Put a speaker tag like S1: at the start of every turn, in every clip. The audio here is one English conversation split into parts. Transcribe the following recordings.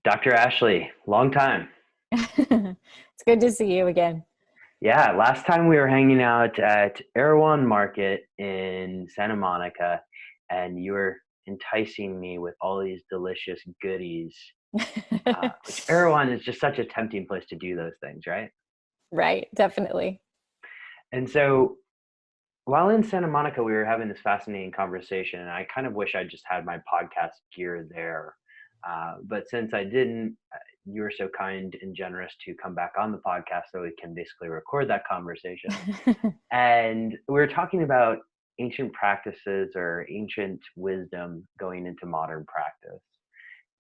S1: Dr. Ashley, long time.
S2: It's good to see you again.
S1: Yeah, last time we were hanging out at Erewhon Market in Santa Monica, and you were enticing me with all these delicious goodies, which Erewhon is just such a tempting place to do those things, right?
S2: Right, definitely.
S1: And so while in Santa Monica, we were having this fascinating conversation, and I kind of wish I just had my podcast gear there. But since I didn't, you were so kind and generous to come back on the podcast so we can basically record that conversation. And we were talking about ancient practices or ancient wisdom going into modern practice.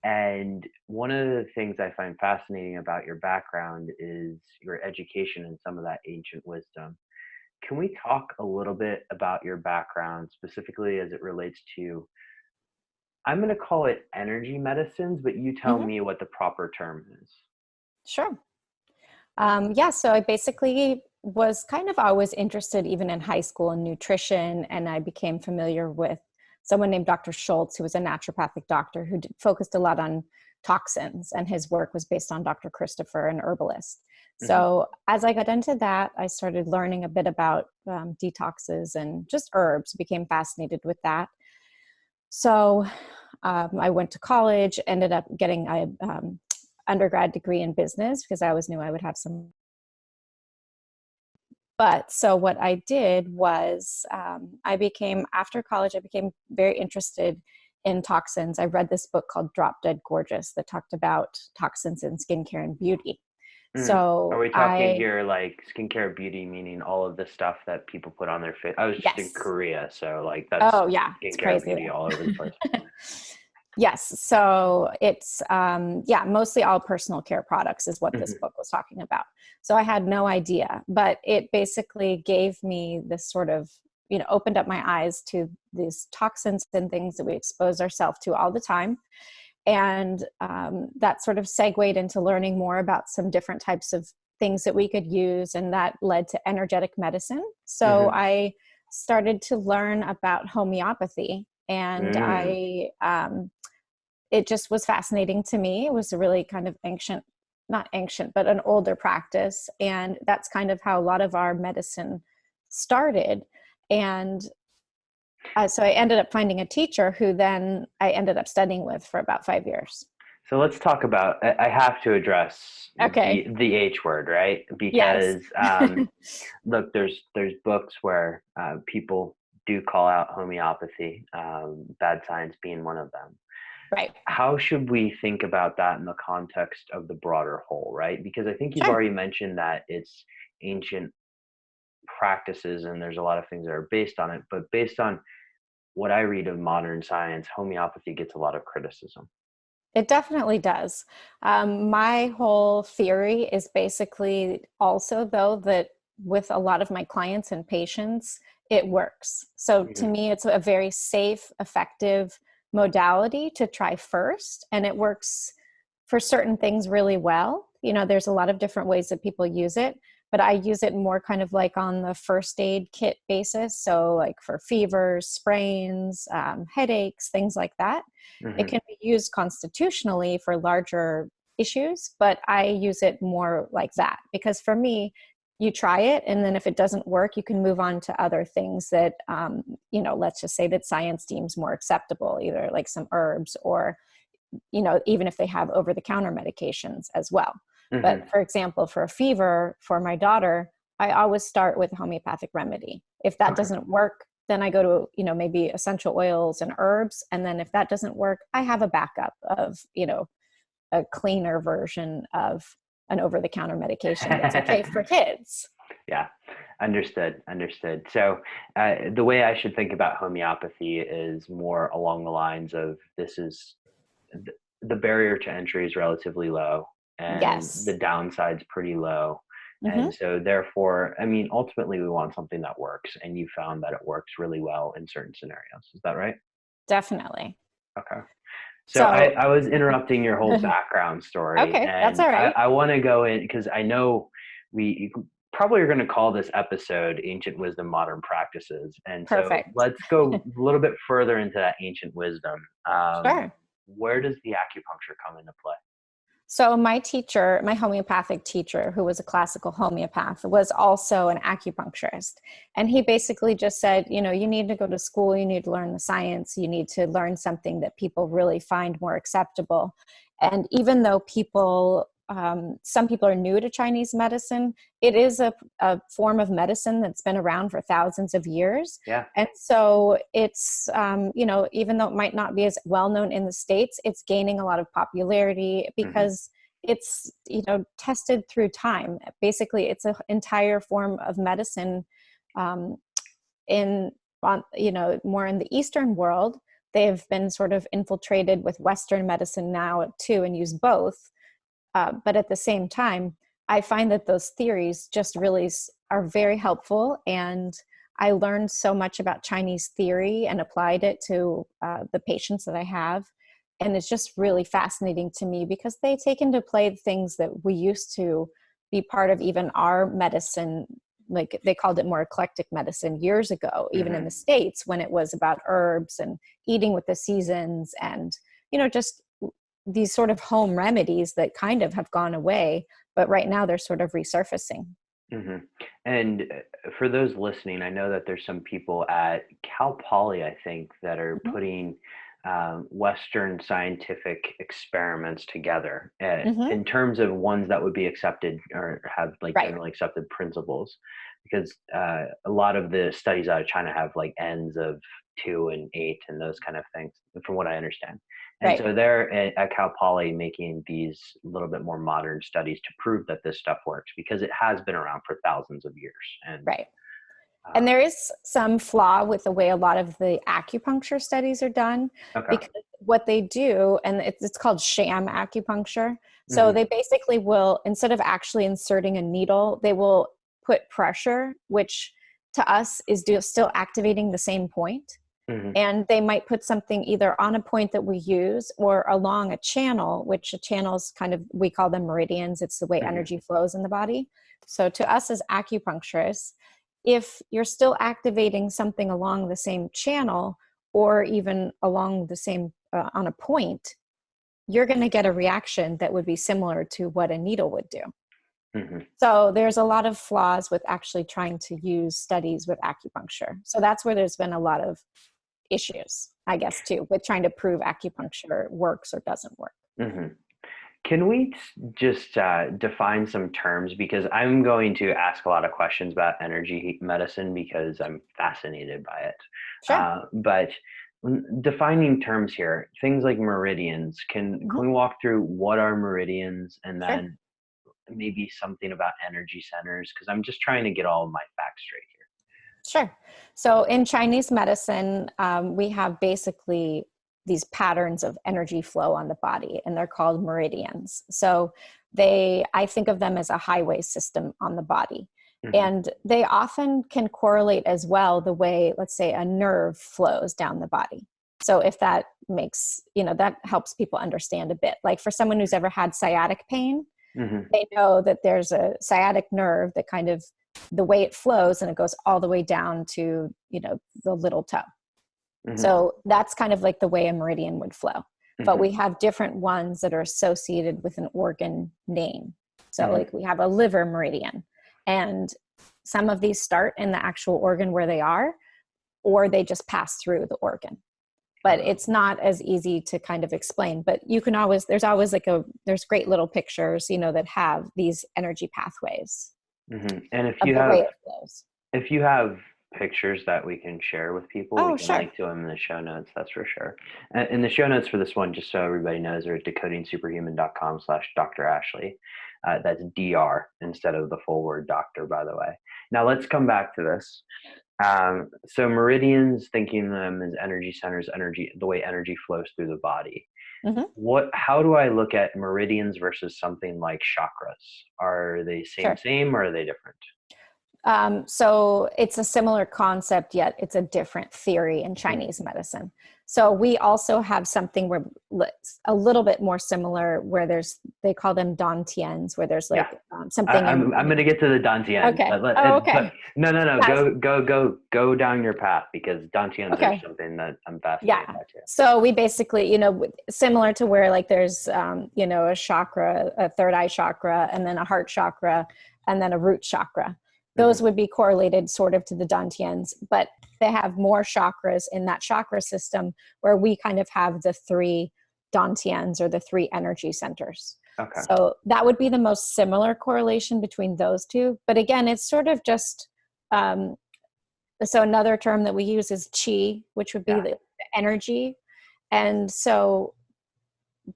S1: And one of the things I find fascinating about your background is your education in some of that ancient wisdom. Can we talk a little bit about your background, specifically as it relates to, I'm going to call it energy medicines, but you tell
S2: hmm
S1: me what the proper term is.
S2: Sure. Yeah, so I basically was kind of always interested, even in high school, in nutrition, and I became familiar with someone named Dr. Schultz, who was a naturopathic doctor who focused a lot on toxins, and his work was based on Dr. Christopher, an herbalist.
S1: Hmm.
S2: So as I got into that, I started learning a bit about detoxes and just herbs, became fascinated with that. So I went to college, ended up getting a undergrad degree in business because I always knew I would have some. But so what I did was after college, I became very interested in toxins. I read this book called Drop Dead Gorgeous that talked about toxins in skincare and beauty.
S1: Are
S2: So
S1: we talking here like skincare beauty, meaning all of the stuff that people put on their face? I was just in
S2: yes.
S1: Korea, so like that's
S2: Oh yeah, it's
S1: skincare
S2: crazy
S1: beauty
S2: there.
S1: all over the place.
S2: Yes. So it's, yeah, mostly all personal care products is what this
S1: Hmm.
S2: book was talking about. So I had no idea, but it basically gave me this sort of, opened up my eyes to these toxins and things that we expose ourselves to all the time. And that sort of segued into learning more about some different types of things that we could use. And that led to energetic medicine. So
S1: Hmm.
S2: I started to learn about homeopathy. And
S1: Mm.
S2: it just was fascinating to me. It was a really kind of not ancient, but an older practice. And that's kind of how a lot of our medicine started. And so I ended up finding a teacher who then I ended up studying with for about 5 years.
S1: So let's talk about, I have to address
S2: Okay.
S1: the H word, right?
S2: Yes.
S1: Because look, there's books where people do call out homeopathy, bad science being one of them.
S2: Right.
S1: How should we think about that in the context of the broader whole, right? Because I think you've
S2: Sure.
S1: already mentioned that it's ancient practices and there's a lot of things that are based on it, but based on what I read of modern science, homeopathy gets a lot of criticism.
S2: It definitely does. My whole theory is basically also, though, that with a lot of my clients and patients, it works. So to
S1: Mhm.
S2: me, it's a very safe, effective modality to try first. And it works for certain things really well. There's a lot of different ways that people use it, but I use it more kind of like on the first aid kit basis. So, like for fevers, sprains, headaches, things like that. It
S1: Mhm.
S2: can be used constitutionally for larger issues, but I use it more like that because for me, you try it, and then if it doesn't work, you can move on to other things that, let's just say that science deems more acceptable, either like some herbs or, even if they have over the counter medications as well. But
S1: Mhm.
S2: for example, for a fever for my daughter, I always start with a homeopathic remedy. If that
S1: Okay.
S2: doesn't work, then I go to, maybe essential oils and herbs. And then if that doesn't work, I have a backup of, a cleaner version of an over the counter medication that's okay for kids.
S1: Yeah, understood, understood. So the way I should think about homeopathy is more along the lines of this is the barrier to entry is relatively low and the
S2: Yes.
S1: downside's pretty low. And
S2: Hmm.
S1: so therefore, I mean, ultimately we want something that works, and you found that it works really well in certain scenarios. Is that right?
S2: Definitely.
S1: Okay. So I,
S2: So,
S1: I was interrupting your whole background story,
S2: okay, that's
S1: and
S2: all
S1: I,
S2: right.
S1: I want to go in because I know we probably are going to call this episode Ancient Wisdom, Modern Practices. And so
S2: Perfect.
S1: let's go a little bit further into that ancient wisdom.
S2: Sure.
S1: Where does the acupuncture come into play?
S2: So my teacher, my homeopathic teacher, who was a classical homeopath, was also an acupuncturist. And he basically just said, you know, you need to go to school, you need to learn the science, you need to learn something that people really find more acceptable. And even though people, some people are new to Chinese medicine, it is a form of medicine that's been around for thousands of years.
S1: Yeah.
S2: And so it's, you know, even though it might not be as well known in the States, it's gaining a lot of popularity because it's, you know, tested through time. Basically, it's an entire form of medicine you know, more in the Eastern world. They've been sort of infiltrated with Western medicine now too, and use both. But at the same time, I find that those theories just really are very helpful. And I learned so much about Chinese theory and applied it to the patients that I have. And it's just really fascinating to me because they take into play things that we used to be part of even our medicine. Like they called it more eclectic medicine years ago, even in the States, when it was about herbs and eating with the seasons and, you know, just these sort of home remedies that kind of have gone away, but right now they're sort of resurfacing.
S1: And for those listening, I know that there's some people at Cal Poly, I think, that are putting Western scientific experiments together in terms of ones that would be accepted or have like generally accepted principles, because a lot of the studies out of China have like ends of 2 and 8 and those kind of things, from what I understand. And so they're at Cal Poly making these little bit more modern studies to prove that this stuff works because it has been around for thousands of years. And
S2: and there is some flaw with the way a lot of the acupuncture studies are done, because what they do, and it's called sham acupuncture. So they basically will, instead of actually inserting a needle, they will put pressure, which to us is still activating the same point. And they might put something either on a point that we use or along a channel, which a channel is kind of, we call them meridians. It's the way energy flows in the body. So to us as acupuncturists, if you're still activating something along the same channel or even along the same, on a point, you're going to get a reaction that would be similar to what a needle would do. So there's a lot of flaws with actually trying to use studies with acupuncture. So that's where there's been a lot of issues, I guess, too, with trying to prove acupuncture works or doesn't work.
S1: Can we just define some terms? Because I'm going to ask a lot of questions about energy medicine because I'm fascinated by it. But defining terms here, things like meridians, can we walk through what are meridians and then maybe something about energy centers? Because I'm just trying to get all of my facts straight here.
S2: Sure. So in Chinese medicine, we have basically these patterns of energy flow on the body, and they're called meridians. So I think of them as a highway system on the body. And they often can correlate as well the way, let's say, a nerve flows down the body. So if that makes, that helps people understand a bit. Like for someone who's ever had sciatic pain, they know that there's a sciatic nerve that kind of, the way it flows, and it goes all the way down to, the little toe. So that's kind of like the way a meridian would flow. But we have different ones that are associated with an organ name. So like we have a liver meridian, and some of these start in the actual organ where they are, or they just pass through the organ. But it's not as easy to kind of explain, but you can always, there's there's great little pictures, that have these energy pathways.
S1: And if you have pictures that we can share with people, we can link to them in the show notes, that's for sure. In the show notes for this one, just so everybody knows, are at decodingsuperhuman.com/Dr. Ashley. That's DR instead of the full word doctor, by the way. Now let's come back to this. So meridians, thinking of them as energy centers, the way energy flows through the body. How do I look at meridians versus something like chakras? Are they same, or are they different?
S2: So it's a similar concept, yet it's a different theory in Chinese medicine. So we also have something where a little bit more similar, where they call them dantians, where there's like something.
S1: I'm going to get to the dantians.
S2: Okay.
S1: But no.
S2: Yes.
S1: Go down your path, because dantians are something that I'm fascinated by too.
S2: So we basically, similar to where like there's, a chakra, a third eye chakra, and then a heart chakra, and then a root chakra. Those would be correlated sort of to the dantians, but they have more chakras in that chakra system, where we kind of have the 3 dantians, or the 3 energy centers.
S1: Okay.
S2: So that would be the most similar correlation between those two. But again, it's sort of just, so another term that we use is chi, which would be the energy. And so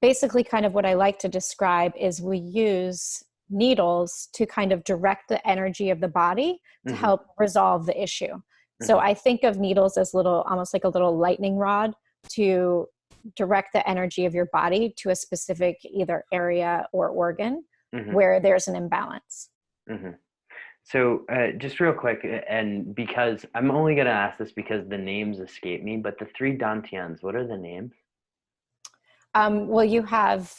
S2: basically kind of what I like to describe is we use needles to kind of direct the energy of the body to help resolve the issue. So I think of needles as almost like a little lightning rod to direct the energy of your body to a specific either area or organ where there's an imbalance.
S1: So just real quick, and because I'm only going to ask this because the names escape me, but the 3 dantians, what are the names?
S2: Well, you have,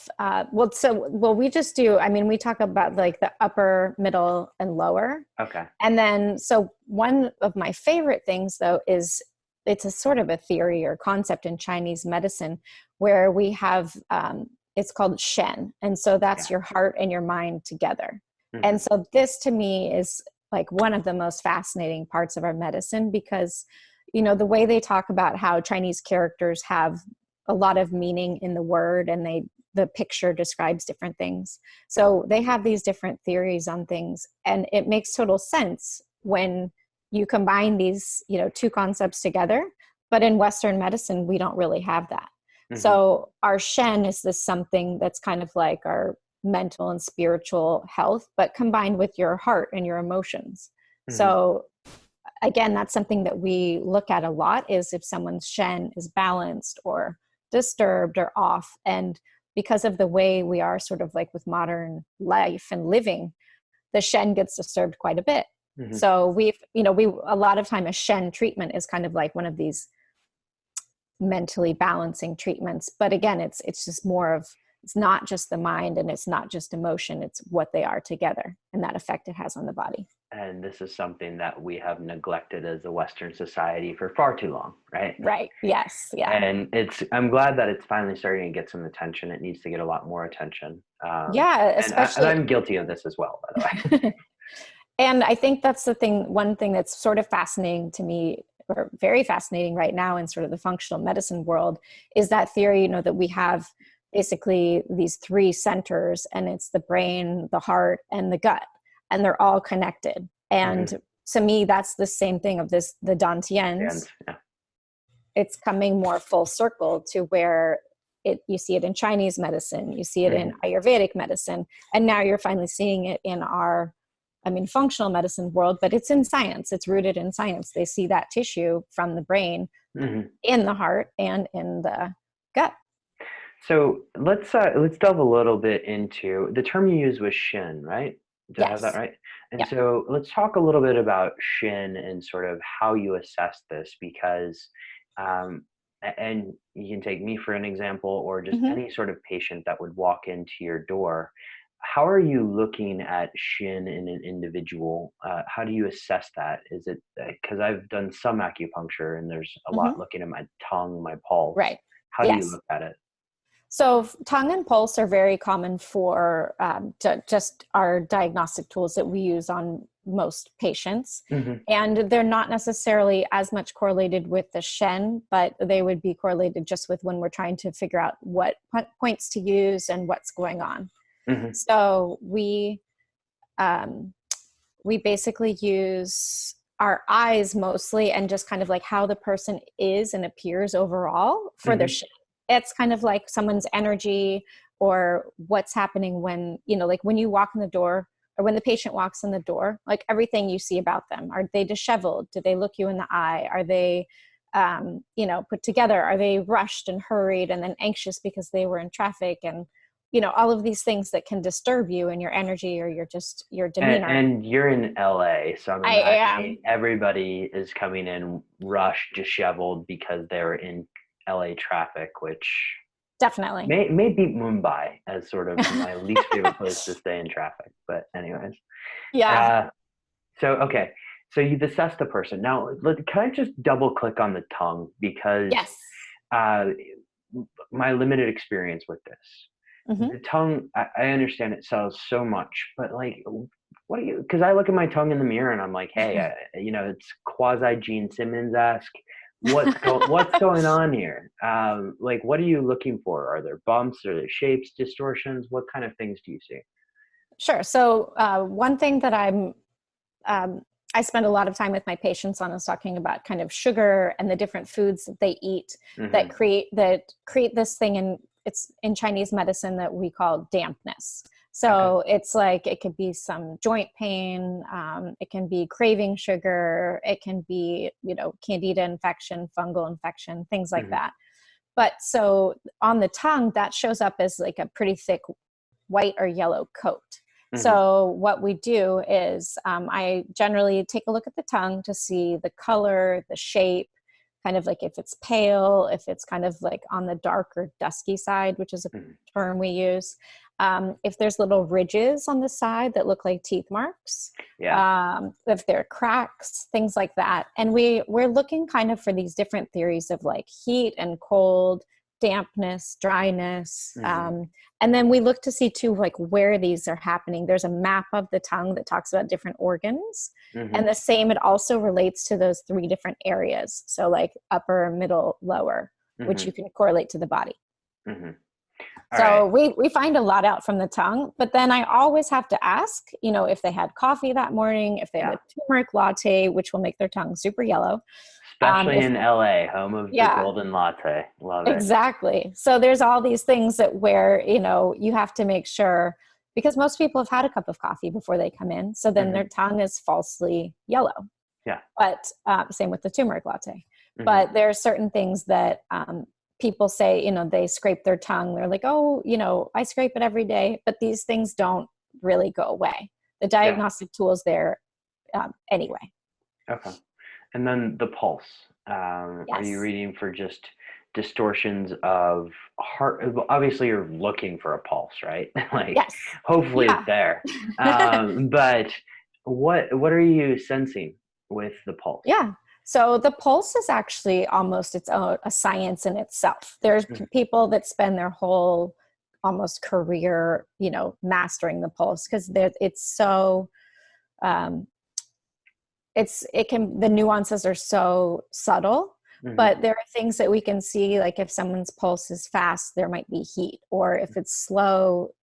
S2: we just do, we talk about like the upper, middle, and lower.
S1: Okay.
S2: And then, so one of my favorite things though, is it's a sort of a theory or concept in Chinese medicine where we have, it's called Shen. And so that's your heart and your mind together. And so this to me is like one of the most fascinating parts of our medicine, because, the way they talk about how Chinese characters have a lot of meaning in the word, and the picture describes different things. So they have these different theories on things, and it makes total sense when you combine these, 2 concepts together. But in Western medicine, we don't really have that. So our Shen is this something that's kind of like our mental and spiritual health, but combined with your heart and your emotions. So again, that's something that we look at a lot, is if someone's Shen is balanced or disturbed or off. And because of the way we are sort of like with modern life and living, the Shen gets disturbed quite a bit. So we a lot of time a Shen treatment is kind of like one of these mentally balancing treatments. But again, it's just more of, it's not just the mind and it's not just emotion, it's what they are together and that effect it has on the body.
S1: And this is something that we have neglected as a Western society for far too long, right?
S2: Right. Yes. Yeah.
S1: And I'm glad that it's finally starting to get some attention. It needs to get a lot more attention.
S2: Especially.
S1: And I'm guilty of this as well, by the way.
S2: And I think that's one thing that's sort of fascinating to me, or very fascinating right now in sort of the functional medicine world, is that theory, that we have basically these 3 centers, and it's the brain, the heart, and the gut, and they're all connected. And to me, that's the same thing of the dantians. It's coming more full circle to where you see it in Chinese medicine, you see it in Ayurvedic medicine, and now you're finally seeing it in our, functional medicine world, but it's in science. It's rooted in science. They see that tissue from the brain in the heart and in the gut.
S1: So let's delve a little bit into the term you used was Shin, right? Did I have that right? And so let's talk a little bit about Shin and sort of how you assess this, because, and you can take me for an example, or just any sort of patient that would walk into your door. How are you looking at Shin in an individual? How do you assess that? Is it, because I've done some acupuncture and there's a lot looking at my tongue, my pulse.
S2: Right.
S1: How do you look at it?
S2: So tongue and pulse are very common for just our diagnostic tools that we use on most patients. And they're not necessarily as much correlated with the Shen, but they would be correlated just with when we're trying to figure out what points to use and what's going on. So we basically use our eyes mostly, and just kind of like how the person is and appears overall for their Shen. It's kind of like someone's energy, or what's happening when, like when you walk in the door, or when the patient walks in the door, like everything you see about them. Are they disheveled? Do they look you in the eye? Are they, put together? Are they rushed and hurried and then anxious because they were in traffic? And, all of these things that can disturb you and your energy or your demeanor.
S1: And you're in LA, so everybody is coming in rushed, disheveled because they're in LA traffic, which
S2: Definitely.
S1: may beat Mumbai as sort of my least favorite place to stay in traffic. But anyways,
S2: Yeah.
S1: uh, okay. So you've assessed the person. Now, can I just double click on the tongue because
S2: Yes.
S1: uh, my limited experience with this.
S2: Hmm.
S1: The tongue, I understand it sells so much, but like, what do you? Because I look at my tongue in the mirror and I'm like, hey, it's quasi Gene Simmons-esque. What's going on here? Like, what are you looking for? Are there bumps? Are there shapes, distortions? What kind of things do you see?
S2: Sure. So one thing that um, I spend a lot of time with my patients on is talking about kind of sugar and the different foods that they eat that
S1: Mm-hmm.
S2: create this thing, and it's in Chinese medicine that we call dampness.
S1: Okay.
S2: So it's like it could be some joint pain, it can be craving sugar, it can be candida infection, fungal infection, things like
S1: Mm-hmm.
S2: that. But so on the tongue, that shows up as like a pretty thick white or yellow coat.
S1: Mm-hmm.
S2: So what we do is I generally take a look at the tongue to see the color, the shape, kind of like if it's pale, if it's kind of like on the dark or dusky side, which is a
S1: Mm-hmm.
S2: term we use. If there's little ridges on the side that look like teeth marks,
S1: Yeah.
S2: if there are cracks, things like that. And we're looking kind of for these different theories of like heat and cold, dampness, dryness.
S1: Mm-hmm.
S2: And then we look to see too, like where these are happening. There's a map of the tongue that talks about different organs.
S1: Mm-hmm.
S2: And the same, it also relates to those three different areas. So like upper, middle, lower, which
S1: Mm-hmm.
S2: you can correlate to the body.
S1: Mm-hmm. All right.
S2: So we find a lot out from the tongue, but then I always have to ask, if they had coffee that morning, if they had
S1: Yeah.
S2: a turmeric latte, which will make their tongue super yellow.
S1: Especially
S2: If
S1: in LA, home of the
S2: Yeah,
S1: golden latte. Love it.
S2: exactly. So there's all these things that where, you have to make sure, because most people have had a cup of coffee before they come in. So then
S1: Mm-hmm.
S2: their tongue is falsely yellow.
S1: Yeah.
S2: But same with the turmeric latte.
S1: Mm-hmm.
S2: But there are certain things that people say, they scrape their tongue. They're like, oh, I scrape it every day. But these things don't really go away. The
S1: Yeah.
S2: diagnostic tool is there anyway.
S1: Okay. And then the pulse. Are you
S2: Yes.
S1: reading for just distortions of heart? Obviously, you're looking for a pulse, right? Like,
S2: Yes.
S1: hopefully it's
S2: Yeah.
S1: there. But what are you sensing with the pulse?
S2: Yeah. So the pulse is actually almost its own a science in itself. There's
S1: Mhm.
S2: people that spend their whole almost career, mastering the pulse because it's so um, the nuances are so subtle,
S1: Mhm.
S2: but there are things that we can see, like if someone's pulse is fast, there might be heat, or if it's slow,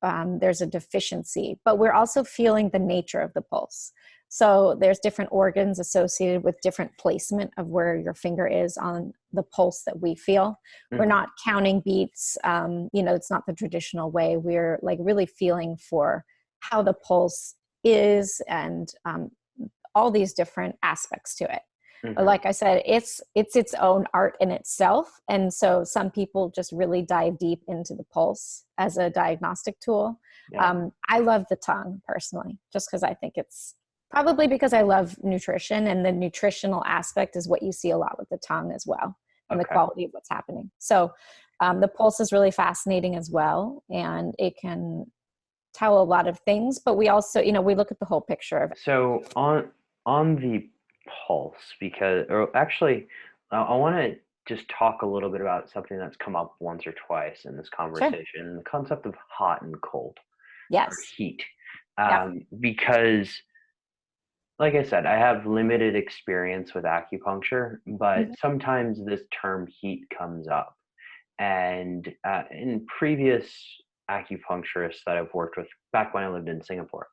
S2: there's a deficiency. But we're also feeling the nature of the pulse. So there's different organs associated with different placement of where your finger is on the pulse that we feel. We're
S1: Mhm.
S2: not counting beats. It's not the traditional way. We're like really feeling for how the pulse is, and all these different aspects to it. But
S1: Mhm.
S2: like I said, it's its own art in itself. And so some people just really dive deep into the pulse as a diagnostic tool.
S1: Yeah.
S2: I love the tongue personally, just because I think it's probably because I love nutrition, and the nutritional aspect is what you see a lot with the tongue as well, and the
S1: Okay.
S2: quality of what's happening. So the pulse is really fascinating as well, and it can tell a lot of things, but we also, we look at the whole picture of it.
S1: So on the pulse, because or actually, I want to just talk a little bit about something that's come up once or twice in this
S2: Sure.
S1: conversation, the concept of hot and cold or
S2: Yes.
S1: heat.
S2: Yep.
S1: Because, like I said, I have limited experience with acupuncture, but
S2: Mhm.
S1: sometimes this term heat comes up. And in previous acupuncturists that I've worked with back when I lived in Singapore,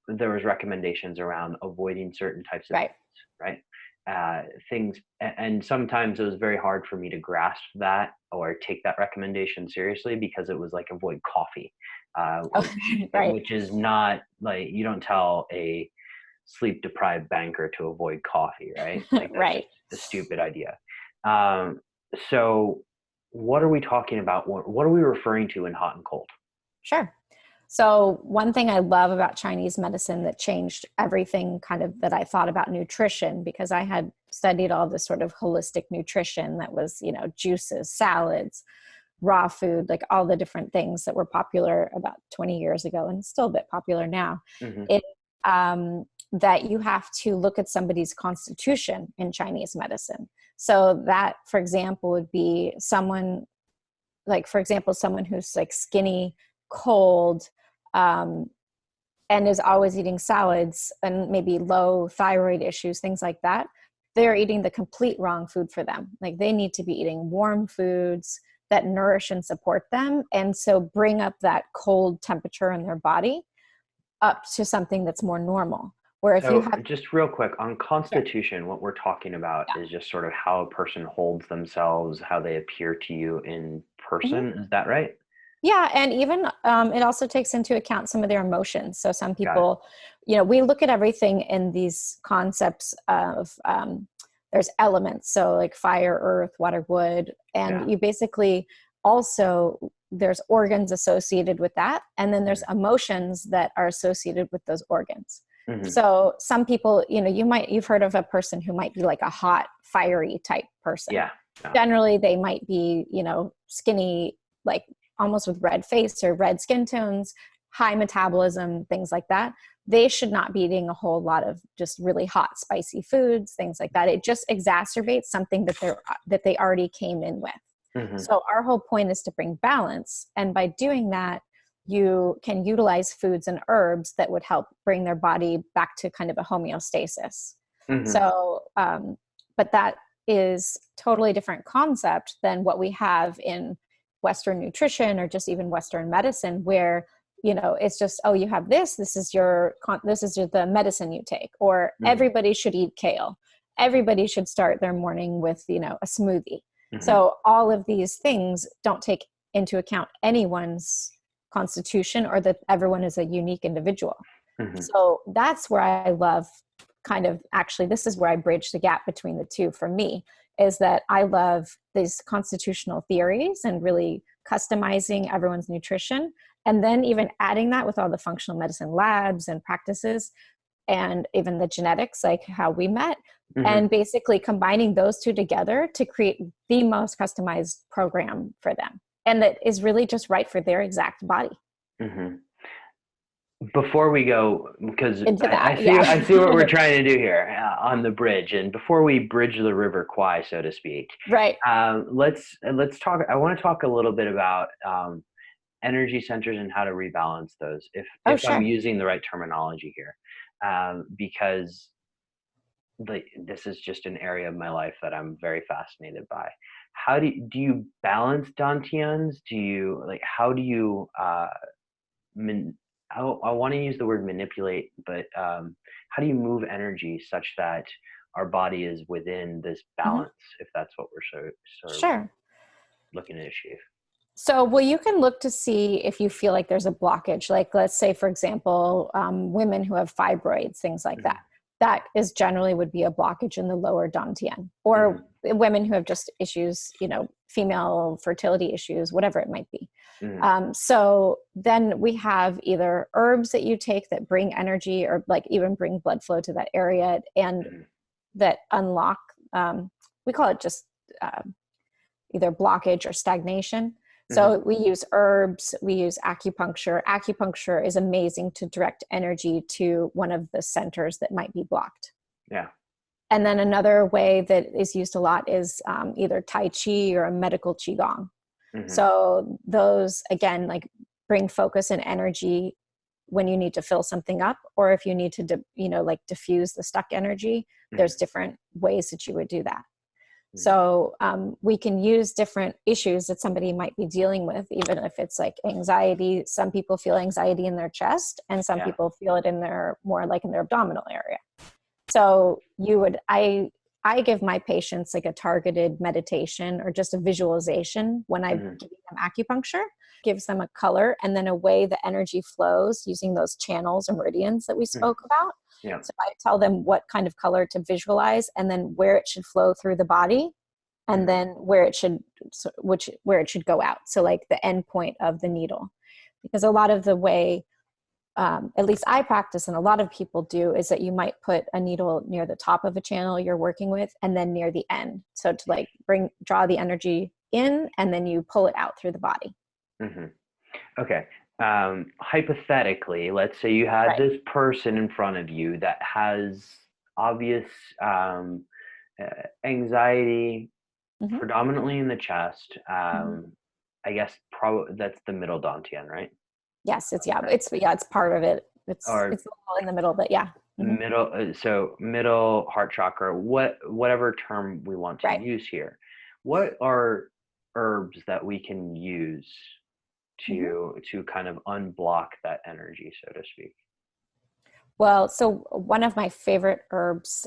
S1: there was recommendations around avoiding certain types of
S2: Right.
S1: heats, right? Things, and sometimes it was very hard for me to grasp that or take that recommendation seriously because it was like avoid coffee,
S2: Right.
S1: which is not like you don't tell a sleep deprived banker to avoid coffee, right? Like that's
S2: Right.
S1: a stupid idea. Um, so what are we talking about? What are we referring to in hot and cold?
S2: Sure. So one thing I love about Chinese medicine that changed everything kind of that I thought about nutrition, because I had studied all this sort of holistic nutrition that was, you know, juices, salads, raw food, like all the different things that were popular about 20 years ago and still a bit popular now.
S1: Mm-hmm.
S2: It, that you have to look at somebody's constitution in Chinese medicine. So that, for example, would be someone like, for example, someone who's like skinny, cold, and is always eating salads and maybe low thyroid issues, things like that. They're eating the complete wrong food for them. Like they need to be eating warm foods that nourish and support them. And so bring up that cold temperature in their body up to something that's more normal. Where if you have
S1: just real quick on constitution, what we're talking about is just sort of how a person holds themselves, how they appear to you in person. Is that right?
S2: Yeah. And even it also takes into account some of their emotions. So some people, you know, we look at everything in these concepts of there's elements. So like fire, earth, water, wood. And you basically also, there's organs associated with that. And then there's emotions that are associated with those organs. Mm-hmm. So some people, you know, you've heard of a person who might be like a hot, fiery type person.
S1: Yeah.
S2: Generally, they might be, you know, skinny, like almost with red face or red skin tones, high metabolism, things like that. They should not be eating a whole lot of just really hot, spicy foods, things like that. It just exacerbates something that they already came in with. Mm-hmm. So our whole point is to bring balance. And by doing that, you can utilize foods and herbs that would help bring their body back to kind of a homeostasis. Mm-hmm. So, but that is totally different concept than what we have in Western nutrition or just even Western medicine, where, you know, it's just, oh, you have this is the medicine you take, or everybody should eat kale. Everybody should start their morning with, you know, a smoothie. Mm-hmm. So all of these things don't take into account anyone's constitution or that everyone is a unique individual. Mm-hmm. So that's where I love kind of, actually, this is where I bridge the gap between the two for me, is that I love these constitutional theories and really customizing everyone's nutrition. And then even adding that with all the functional medicine labs and practices and even the genetics, like how we met, and basically combining those two together to create the most customized program for them. And that is really just right for their exact body.
S1: Mm-hmm. Before we go, because I see what we're trying to do here on the bridge, and before we bridge the river Kwai, so to speak,
S2: right?
S1: Let's talk. I want to talk a little bit about energy centers and how to rebalance those. If sure. I'm using the right terminology here, because this is just an area of my life that I'm very fascinated by. How do you balance dantians? How do you I want to use the word manipulate, but how do you move energy such that our body is within this balance, if that's what we're sort of looking to achieve?
S2: So, well, you can look to see if you feel like there's a blockage. Like, let's say, for example, women who have fibroids, things like that. That is generally would be a blockage in the lower dantian, or women who have just issues, you know, female fertility issues, whatever it might be. So then we have either herbs that you take that bring energy or like even bring blood flow to that area and that unlock, we call it just either blockage or stagnation. So we use herbs, we use acupuncture. Acupuncture is amazing to direct energy to one of the centers that might be blocked.
S1: Yeah.
S2: And then another way that is used a lot is either Tai Chi or a medical Qigong. So those, again, like bring focus and energy when you need to fill something up, or if you need to, diffuse the stuck energy, there's different ways that you would do that. So we can use different issues that somebody might be dealing with, even if it's like anxiety. Some people feel anxiety in their chest, and some people feel it in more like in their abdominal area. So I give my patients like a targeted meditation or just a visualization when I give them acupuncture, gives them a color and then a way the energy flows using those channels or meridians that we spoke about. Yeah. So I tell them what kind of color to visualize and then where it should flow through the body and then where it should go out. So like the end point of the needle. Because a lot of the way, at least I practice and a lot of people do, is that you might put a needle near the top of a channel you're working with and then near the end. So to like draw the energy in, and then you pull it out through the body.
S1: Mm-hmm. Okay. Hypothetically, let's say you had this person in front of you that has obvious anxiety, predominantly in the chest. I guess probably that's the middle dantian, right?
S2: Yes, it's part of it. It's all in the middle, but yeah.
S1: Middle, so middle heart chakra, whatever term we want to use here. What are herbs that we can use to kind of unblock that energy, so to speak?
S2: Well, so one of my favorite herbs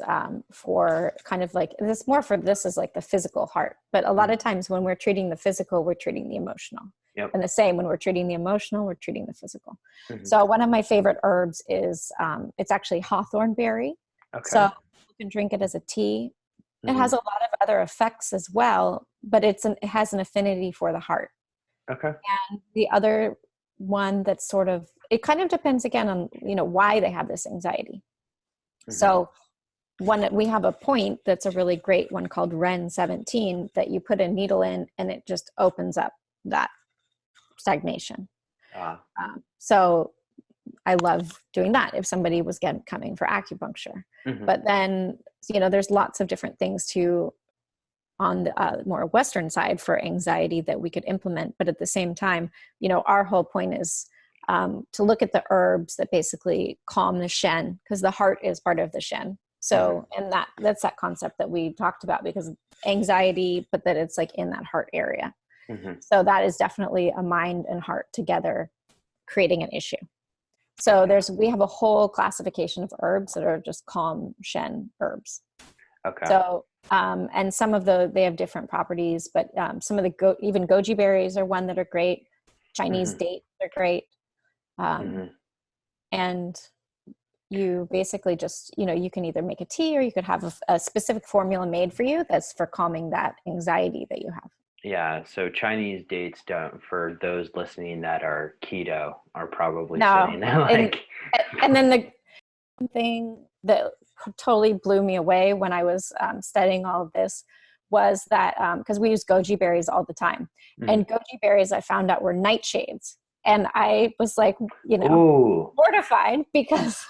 S2: for kind of like this, more for this is like the physical heart, but a lot of times when we're treating the physical, we're treating the emotional.
S1: Yep.
S2: And the same, when we're treating the emotional, we're treating the physical. So one of my favorite herbs is, it's actually hawthorn berry. Okay. So you can drink it as a tea. It has a lot of other effects as well, but it has an affinity for the heart.
S1: Okay.
S2: And the other one that's sort of, it kind of depends again on, why they have this anxiety. So we have a point that's a really great one called Ren 17 that you put a needle in and it just opens up that stagnation. So I love doing that if somebody was coming for acupuncture. But then, there's lots of different things too on the more Western side for anxiety that we could implement. But at the same time, our whole point is to look at the herbs that basically calm the Shen, because the heart is part of the Shen. So, and that's that concept that we talked about, because anxiety, but that it's like in that heart area. So that is definitely a mind and heart together creating an issue. So we have a whole classification of herbs that are just calm Shen herbs.
S1: Okay.
S2: So, and some of they have different properties, but some of the even Goji berries are one that are great. Chinese dates are great. And you basically just, you can either make a tea or you could have a specific formula made for you that's for calming that anxiety that you have.
S1: Yeah, so Chinese dates for those listening that are keto, are probably saying that like.
S2: And then the thing that totally blew me away when I was studying all of this was that, because we use Goji berries all the time, and Goji berries I found out were nightshades. And I was like, mortified, because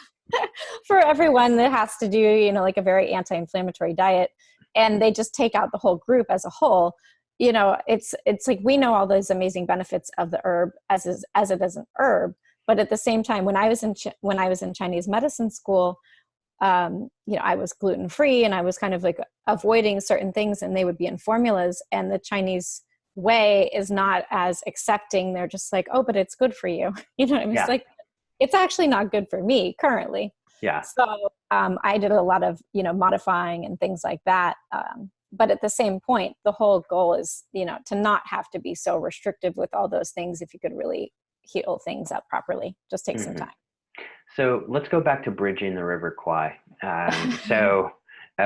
S2: for everyone that has to do, like a very anti-inflammatory diet, and they just take out the whole group as a whole. It's like, we know all those amazing benefits of the herb as it is an herb, but at the same time, when I was in Chinese medicine school, I was gluten-free and I was kind of like avoiding certain things, and they would be in formulas, and the Chinese way is not as accepting. They're just like, oh, but it's good for you. It's like, it's actually not good for me currently.
S1: Yeah.
S2: So I did a lot of, modifying and things like that. But at the same point, the whole goal is, to not have to be so restrictive with all those things. If you could really heal things up properly, just take some time.
S1: So let's go back to Bridging the River Kwai.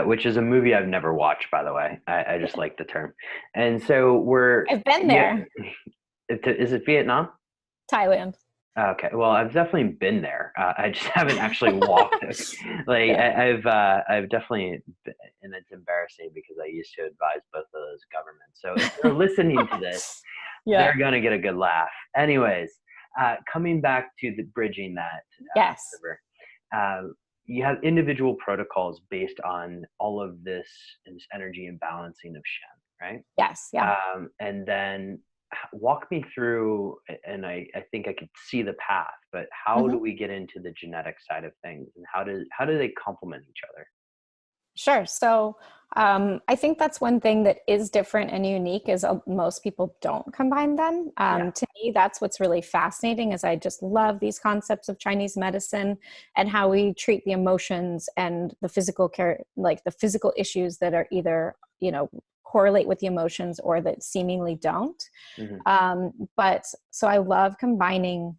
S1: Which is a movie I've never watched, by the way. I just like the term. And so
S2: I've been there.
S1: Is it Vietnam?
S2: Thailand.
S1: Okay, well, I've definitely been there. I just haven't actually walked. I've definitely been, and it's embarrassing because I used to advise both of those governments. So if they're listening to this, they're gonna get a good laugh. Anyways, coming back to the bridging that river, you have individual protocols based on all of this energy and balancing of Shen, right?
S2: Yes. Yeah.
S1: And then walk me through, and I think I could see the path, but how do we get into the genetic side of things, and how do they complement each other?
S2: Sure. So I think that's one thing that is different and unique, is most people don't combine them. To me, that's what's really fascinating, is I just love these concepts of Chinese medicine and how we treat the emotions and the physical care, like the physical issues that are either, correlate with the emotions or that seemingly don't. But so I love combining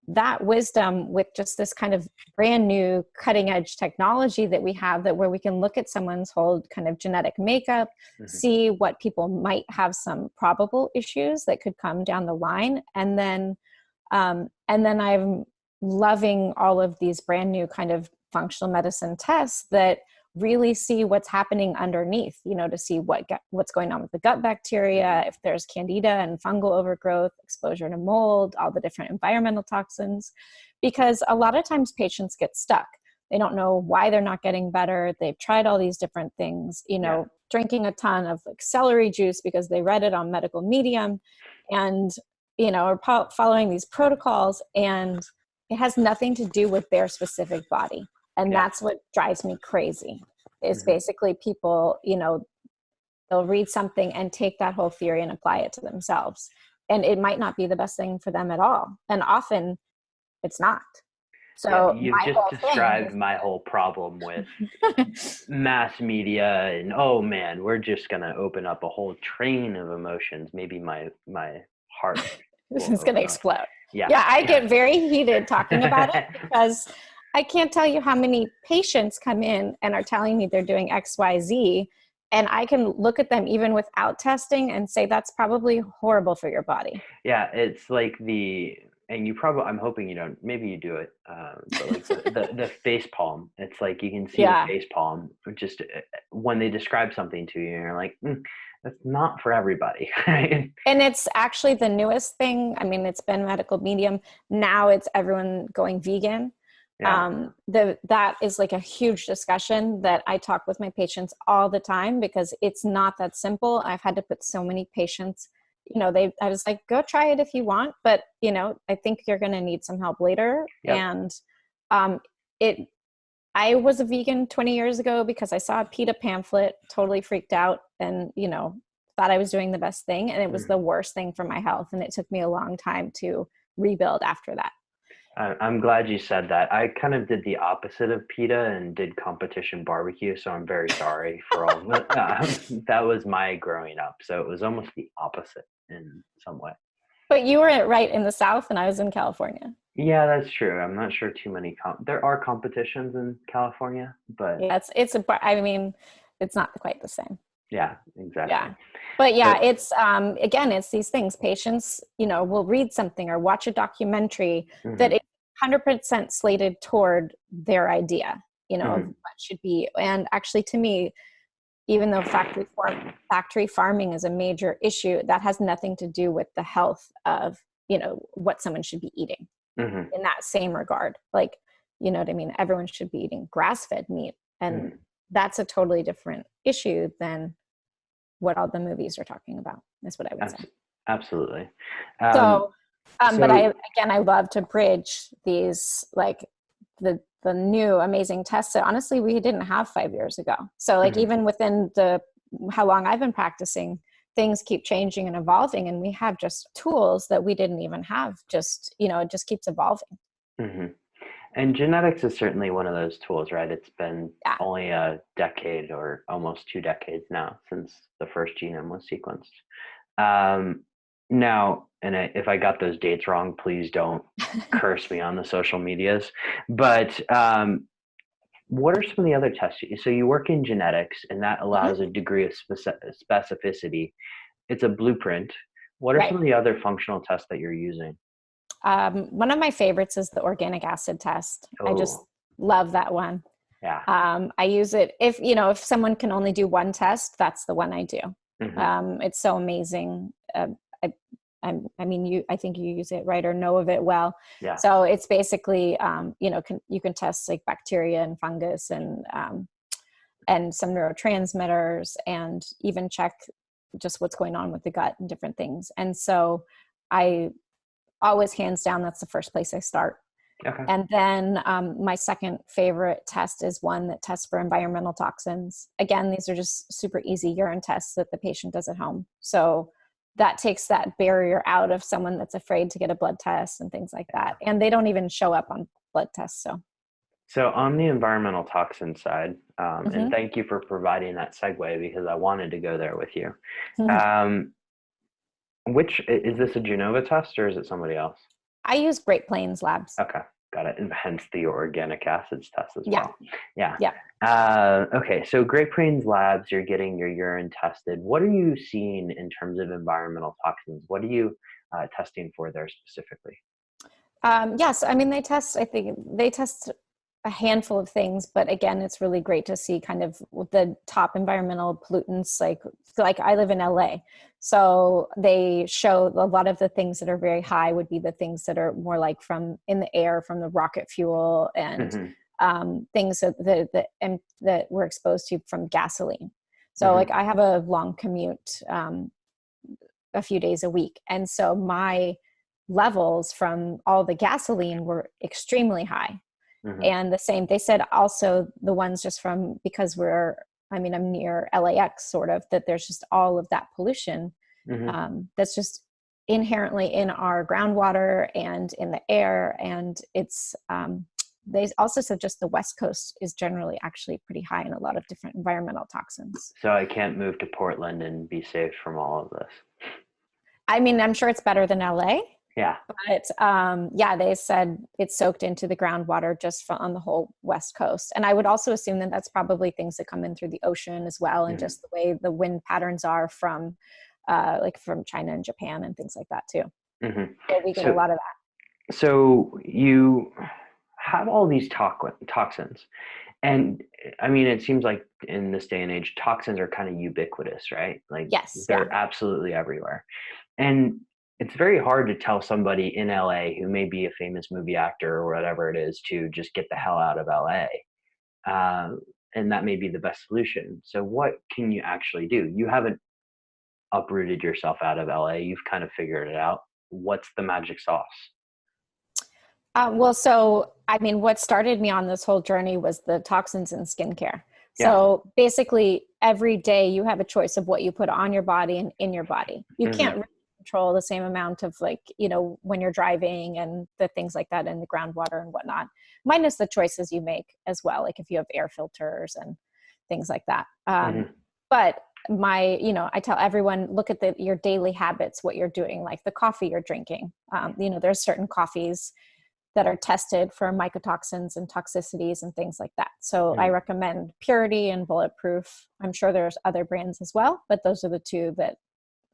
S2: that wisdom with just this kind of brand new cutting edge technology that we have, where we can look at someone's whole kind of genetic makeup, see what people might have some probable issues that could come down the line, and then And then I'm loving all of these brand new kind of functional medicine tests that really see what's happening underneath, to see what's going on with the gut bacteria, if there's candida and fungal overgrowth, exposure to mold, all the different environmental toxins, because a lot of times patients get stuck. They don't know why they're not getting better. They've tried all these different things, drinking a ton of like celery juice because they read it on medical medium and, are following these protocols, and it has nothing to do with their specific body. And that's what drives me crazy is basically people, they'll read something and take that whole theory and apply it to themselves. And it might not be the best thing for them at all. And often it's not. So
S1: you've just described my whole problem with mass media and, oh man, we're just going to open up a whole train of emotions. Maybe my heart
S2: is going to explode.
S1: Yeah,
S2: I get very heated talking about it because I can't tell you how many patients come in and are telling me they're doing X, Y, Z. And I can look at them even without testing and say, that's probably horrible for your body.
S1: Yeah. It's like and you probably, I'm hoping you don't, maybe you do it. But like the face palm, it's like, you can see the face palm just when they describe something to you and you're like, that's not for everybody. Right?
S2: And it's actually the newest thing. I mean, it's been medical medium. Now it's everyone going vegan.
S1: Yeah.
S2: That is like a huge discussion that I talk with my patients all the time because it's not that simple. I've had to put so many patients, I was like, go try it if you want, but I think you're going to need some help later. Yep. And I was a vegan 20 years ago because I saw a PETA pamphlet, totally freaked out and, thought I was doing the best thing. And it was the worst thing for my health. And it took me a long time to rebuild after that.
S1: I'm glad you said that. I kind of did the opposite of PETA and did competition barbecue. So I'm very sorry for all of it. That was my growing up. So it was almost the opposite in some way.
S2: But you were right in the South and I was in California.
S1: Yeah, that's true. I'm not sure too many. There are competitions in California, but
S2: yeah, it's not quite the same.
S1: Yeah, exactly.
S2: Yeah. But it's, again, it's these things. Patients, will read something or watch a documentary that is 100% slated toward their idea, of what should be. And actually, to me, even though factory farming is a major issue, that has nothing to do with the health of, what someone should be eating in that same regard. Like, you know what I mean? Everyone should be eating grass-fed meat. And that's a totally different issue than what all the movies are talking about. That's what I would say.
S1: Absolutely.
S2: But I love to bridge these, like the new amazing tests that honestly we didn't have 5 years ago. So like even within how long I've been practicing, things keep changing and evolving, and we have just tools that we didn't even have. Just, it just keeps evolving.
S1: And genetics is certainly one of those tools, right? It's been only a decade or almost 2 decades now since the first genome was sequenced. Now, and if I got those dates wrong, please don't curse me on the social medias. But what are some of the other tests? So you work in genetics, and that allows a degree of specificity. It's a blueprint. What are some of the other functional tests that you're using?
S2: One of my favorites is the organic acid test. Oh. I just love that one.
S1: Yeah.
S2: I use it if someone can only do one test, that's the one I do. It's so amazing. I think you use it right or know of it well.
S1: Yeah.
S2: So it's basically, you can test like bacteria and fungus and some neurotransmitters and even check just what's going on with the gut and different things. And so I always, hands down, that's the first place I start.
S1: Okay.
S2: And then my second favorite test is one that tests for environmental toxins. Again, these are just super easy urine tests that the patient does at home. So that takes that barrier out of someone that's afraid to get a blood test and things like that. And they don't even show up on blood tests.
S1: So on the environmental toxin side, and thank you for providing that segue because I wanted to go there with you. Which is this a Genova test or is it somebody else?
S2: I use Great Plains Labs.
S1: Okay, got it. And hence the organic acids test as well.
S2: Yeah.
S1: Okay, so Great Plains Labs, you're getting your urine tested. What are you seeing in terms of environmental toxins? What are you testing for there specifically?
S2: Yes, I mean, I think they test a handful of things, but again, it's really great to see kind of the top environmental pollutants. Like I live in LA, so they show a lot of the things that are very high would be the things that are more like from in the air, from the rocket fuel, and
S1: Hmm.
S2: things that we're exposed to from gasoline. So
S1: Hmm.
S2: like I have a long commute, a few days a week, and so my levels from all the gasoline were extremely high.
S1: Hmm.
S2: And the same, they said also the ones just from, because I'm near LAX sort of, that there's just all of that pollution
S1: Hmm.
S2: that's just inherently in our groundwater and in the air. And they also said just the West Coast is generally actually pretty high in a lot of different environmental toxins.
S1: So I can't move to Portland and be safe from all of this.
S2: I mean, I'm sure it's better than LA,
S1: Yeah.
S2: but yeah, they said it's soaked into the groundwater just on the whole West Coast. And I would also assume that that's probably things that come in through the ocean as well, and
S1: Hmm.
S2: just the way the wind patterns are from like from China and Japan and things like that too.
S1: Hmm.
S2: So we get a
S1: So,
S2: lot of
S1: so you have all these toxins, and I mean, it seems like in this day and age, toxins are kind of ubiquitous, right? Like
S2: that. Yes, yeah.
S1: they're absolutely everywhere. And it's very hard to tell somebody in LA who may be a famous movie actor or whatever it is to just get the hell out of LA. And that may be the best solution. So, what can you actually do? You haven't uprooted yourself out of LA, you've kind of figured it out. What's the magic sauce?
S2: Well, so I mean, what started me on this whole journey was the toxins in skincare.
S1: Yeah.
S2: So basically, every day you have a choice of what you put on your body and in your body. You can't
S1: Hmm.
S2: really control the same amount of, like, when you're driving and the things like that in the groundwater and whatnot, minus the choices you make as well, like if you have air filters and things like that.
S1: Hmm.
S2: But I tell everyone, look at your daily habits, what you're doing, like the coffee you're drinking. There's certain coffees that are tested for mycotoxins and toxicities and things like that. So I
S1: Hmm.
S2: recommend Purity and Bulletproof. I'm sure there's other brands as well, but those are the two that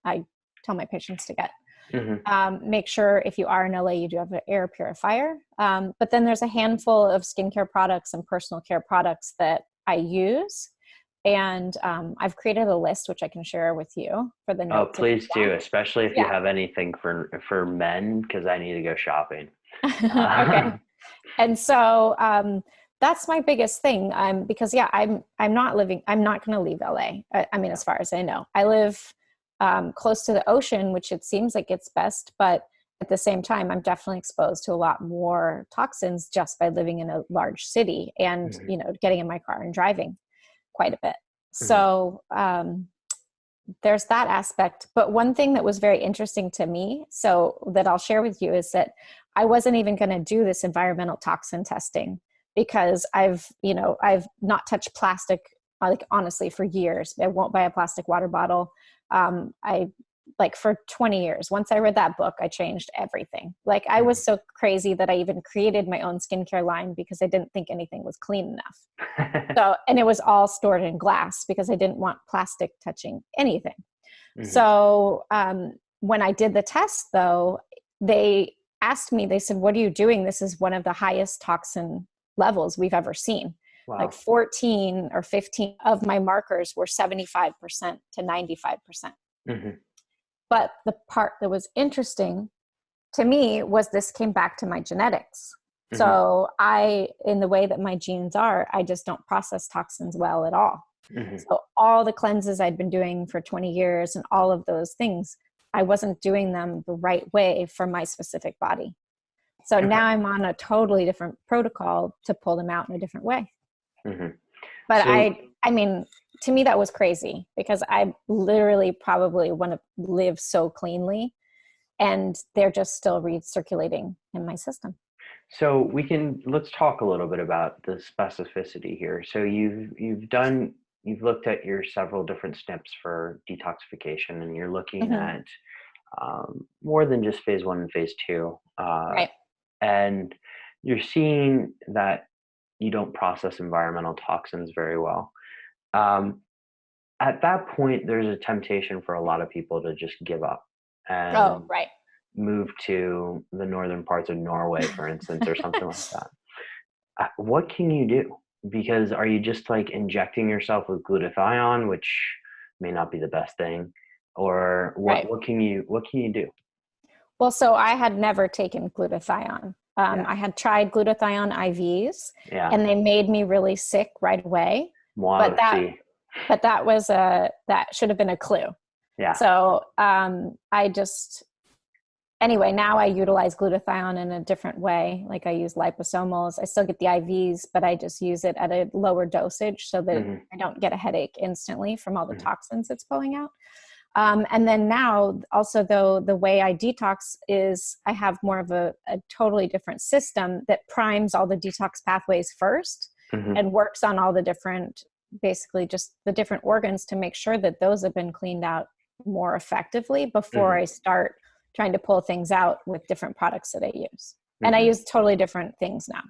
S2: I tell my patients to get.
S1: Hmm.
S2: Make sure if you are in LA, you do have an air purifier. But then there's a handful of skincare products and personal care products that I use. And I've created a list, which I can share with you for the
S1: Oh,
S2: notes if you
S1: please do,
S2: want.
S1: especially if you
S2: Yeah.
S1: have anything for men, because I need to go shopping.
S2: Okay. And so that's my biggest thing. Because yeah, I'm not going to leave LA. I mean,
S1: Yeah.
S2: as far as I know, I live close to the ocean, which it seems like it's best, but at the same time, I'm definitely exposed to a lot more toxins just by living in a large city and,
S1: Hmm.
S2: getting in my car and driving quite a bit.
S1: Hmm.
S2: So there's that aspect. But one thing that was very interesting to me, so that I'll share with you, is that I wasn't even going to do this environmental toxin testing because I've not touched plastic, like honestly, for years. I won't buy a plastic water bottle. I like for 20 years. Once I read that book, I changed everything. Like I was so crazy that I even created my own skincare line because I didn't think anything was clean enough. So, and it was all stored in glass because I didn't want plastic touching anything.
S1: Hmm.
S2: So, when I did the test, though, they asked me, they said, "What are you doing? This is one of the highest toxin levels we've ever seen." Like
S1: Wow.
S2: 14 or 15 of my markers were 75% to 95%.
S1: Hmm.
S2: But the part that was interesting to me was this came back to my genetics.
S1: Hmm.
S2: So in the way that my genes are, I just don't process toxins well at all.
S1: Hmm.
S2: So all the cleanses I'd been doing for 20 years and all of those things, I wasn't doing them the right way for my specific body. So
S1: Okay.
S2: now I'm on a totally different protocol to pull them out in a different way.
S1: Hmm.
S2: But
S1: So,
S2: I mean, to me, that was crazy because I literally probably want to live so cleanly and they're just still recirculating in my system.
S1: let's talk a little bit about the specificity here. So you've looked at your several different steps for detoxification, and you're looking
S2: Mm-hmm.
S1: at more than just phase one and phase two,
S2: Right.
S1: and you're seeing that you don't process environmental toxins very well. Um, at that point, there's a temptation for a lot of people to just give up
S2: Oh,
S1: and
S2: right.
S1: move to the northern parts of Norway, for instance, or something like that, what can you do? Because are you just like injecting yourself with glutathione, which may not be the best thing, or
S2: Right.
S1: what can you do?
S2: Well, so I had never taken glutathion.
S1: Yeah.
S2: I had tried glutathione IVs,
S1: Yeah.
S2: and they made me really sick right away.
S1: Moi
S2: But that,
S1: aussi.
S2: but that should have been a clue.
S1: Yeah.
S2: So anyway, now I utilize glutathione in a different way. Like I use liposomals. I still get the IVs, but I just use it at a lower dosage so that I don't get a headache instantly from all the toxins it's pulling out. And then now also, though, the way I detox is I have more of a totally different system that primes all the detox pathways first and works on all the different, basically just the different organs to make sure that those have been cleaned out more effectively before I start trying to pull things out with different products that I use. And I use totally different things now.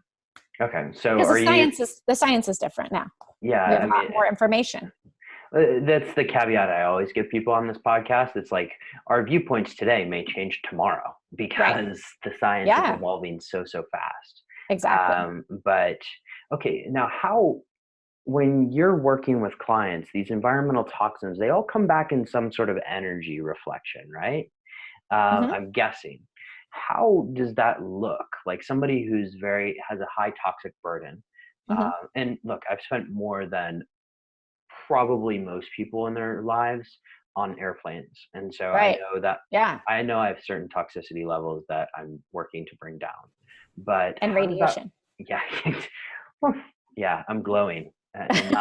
S1: Okay. So
S2: because the science is different now.
S1: Yeah.
S2: We have a lot more information.
S1: That's the caveat I always give people on this podcast. It's like our viewpoints today may change tomorrow because the science is evolving so fast.
S2: Exactly.
S1: But okay, now when you're working with clients, these environmental toxins, they all come back in some sort of energy reflection, right? I'm guessing. How does that look? Like somebody who's has a high toxic burden. And look, I've spent more than probably most people in their lives on airplanes. And so I know that, I know I have certain toxicity levels that I'm working to bring down, but
S2: and radiation.
S1: Yeah, I'm glowing, and